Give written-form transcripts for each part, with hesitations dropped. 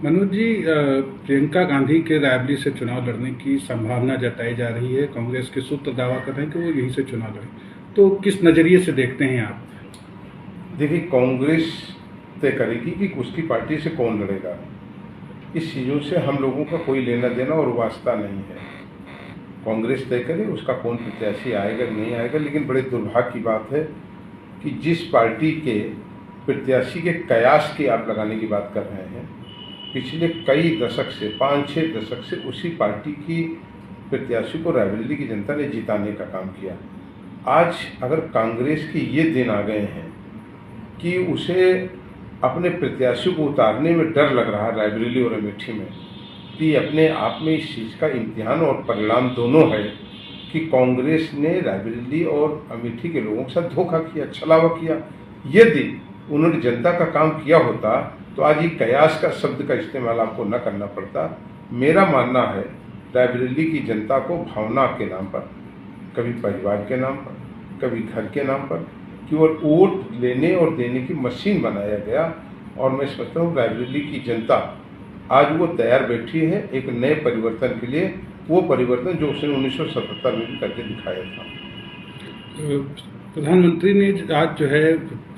मनोज जी, प्रियंका गांधी के रायबरेली से चुनाव लड़ने की संभावना जताई जा रही है। कांग्रेस के सूत्र दावा कर रहे हैं कि वो यहीं से चुनाव लड़े, तो किस नज़रिए से देखते हैं आप? देखिए, कांग्रेस तय करेगी कि उसकी पार्टी से कौन लड़ेगा। इस चीज़ों से हम लोगों का कोई लेना देना और वास्ता नहीं है। कांग्रेस तय करे उसका कौन प्रत्याशी आएगा नहीं आएगा, लेकिन बड़े दुर्भाग्य की बात है कि जिस पार्टी के प्रत्याशी के कयास की आप लगाने की बात कर रहे हैं, पिछले कई दशक से 5-6 दशक से उसी पार्टी की प्रत्याशी को रायबरेली की जनता ने जिताने का काम किया। आज अगर कांग्रेस के ये दिन आ गए हैं कि उसे अपने प्रत्याशी को उतारने में डर लग रहा है रायबरेली और अमेठी में, तो ये अपने आप में इस चीज़ का इम्तिहान और परिणाम दोनों है कि कांग्रेस ने रायबरेली और अमेठी के लोगों के साथ धोखा किया, छलावा किया। यदि उन्होंने जनता का काम किया होता तो आज ये कयास का शब्द का इस्तेमाल आपको न करना पड़ता। मेरा मानना है रायबरेली की जनता को भावना के नाम पर, कभी परिवार के नाम पर, कभी घर के नाम पर केवल वोट लेने और देने की मशीन बनाया गया। और मैं समझता हूँ रायबरेली की जनता आज वो तैयार बैठी है एक नए परिवर्तन के लिए, वो परिवर्तन जो उसने 1977 में भी करके दिखाया था। प्रधानमंत्री ने आज जो है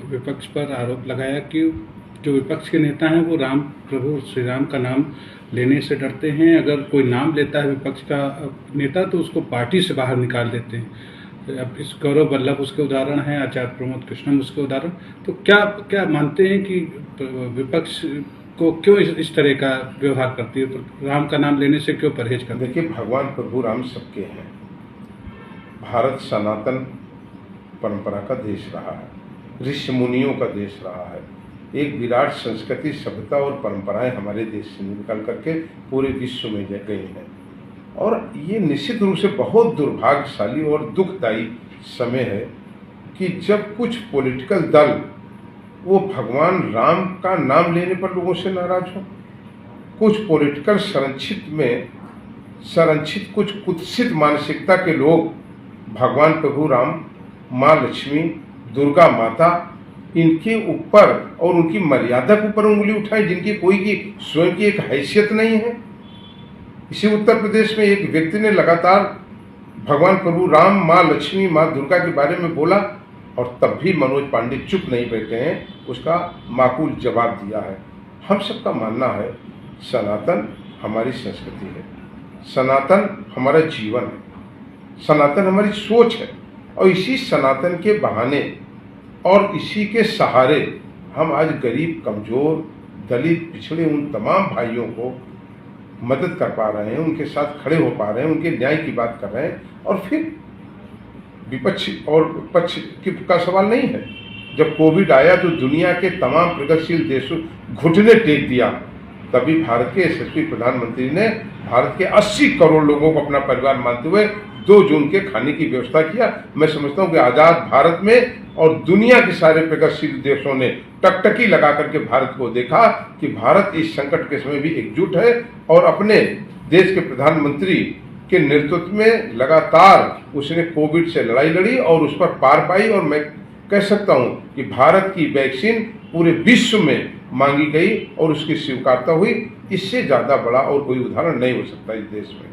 विपक्ष पर आरोप लगाया कि जो विपक्ष के नेता हैं वो राम प्रभु श्री राम का नाम लेने से डरते हैं। अगर कोई नाम लेता है विपक्ष का नेता तो उसको पार्टी से बाहर निकाल देते हैं। अब इस गौरव वल्लभ उसके उदाहरण हैं, आचार्य प्रमोद कृष्णम उसके उदाहरण। तो क्या मानते हैं कि विपक्ष को क्यों इस तरह का व्यवहार करती है, राम का नाम लेने से क्यों परहेज करती है? देखिए, भगवान प्रभु राम सबके हैं। भारत सनातन परंपरा का देश रहा है, ऋषि मुनियों का देश रहा है। एक विराट संस्कृति, सभ्यता और परंपराएं हमारे देश से निकल करके पूरे विश्व में गई हैं। और ये निश्चित रूप से बहुत दुर्भाग्यशाली और दुखदायी समय है कि जब कुछ पॉलिटिकल दल वो भगवान राम का नाम लेने पर लोगों से नाराज हो, कुछ पॉलिटिकल संरक्षित कुछ कुत्सित मानसिकता के लोग भगवान प्रभु राम, माँ लक्ष्मी, दुर्गा माता, इनके ऊपर और उनकी मर्यादा के ऊपर उंगली उठाएं, जिनकी कोई की स्वयं की एक हैसियत नहीं है। इसी उत्तर प्रदेश में एक व्यक्ति ने लगातार भगवान प्रभु राम, माँ लक्ष्मी, माँ दुर्गा के बारे में बोला और तब भी मनोज पांडे चुप नहीं बैठे हैं, उसका माकूल जवाब दिया है। हम सबका मानना है सनातन हमारी संस्कृति है, सनातन हमारा जीवन है, सनातन हमारी सोच है। और इसी सनातन के बहाने और इसी के सहारे हम आज गरीब, कमजोर, दलित, पिछड़े उन तमाम भाइयों को मदद कर पा रहे हैं, उनके साथ खड़े हो पा रहे हैं, उनके न्याय की बात कर रहे हैं। और फिर विपक्ष और पक्ष का सवाल नहीं है। जब कोविड आया तो दुनिया के तमाम प्रगतिशील देशों घुटने टेक दिया, तभी भारत के यशस्वी प्रधानमंत्री ने भारत के 80 करोड़ लोगों को अपना परिवार मानते हुए 2 जून के खाने की व्यवस्था किया। मैं समझता हूं कि आजाद भारत में और दुनिया के सारे प्रगतिशील देशों ने टकटकी लगा करके भारत को देखा कि भारत इस संकट के समय भी एकजुट है और अपने देश के प्रधानमंत्री के नेतृत्व में लगातार उसने कोविड से लड़ाई लड़ी और उस पर पार पाई। और मैं कह सकता हूं कि भारत की वैक्सीन पूरे विश्व में मांगी गई और उसकी स्वीकारता हुई। इससे ज्यादा बड़ा और कोई उदाहरण नहीं हो सकता इस देश में।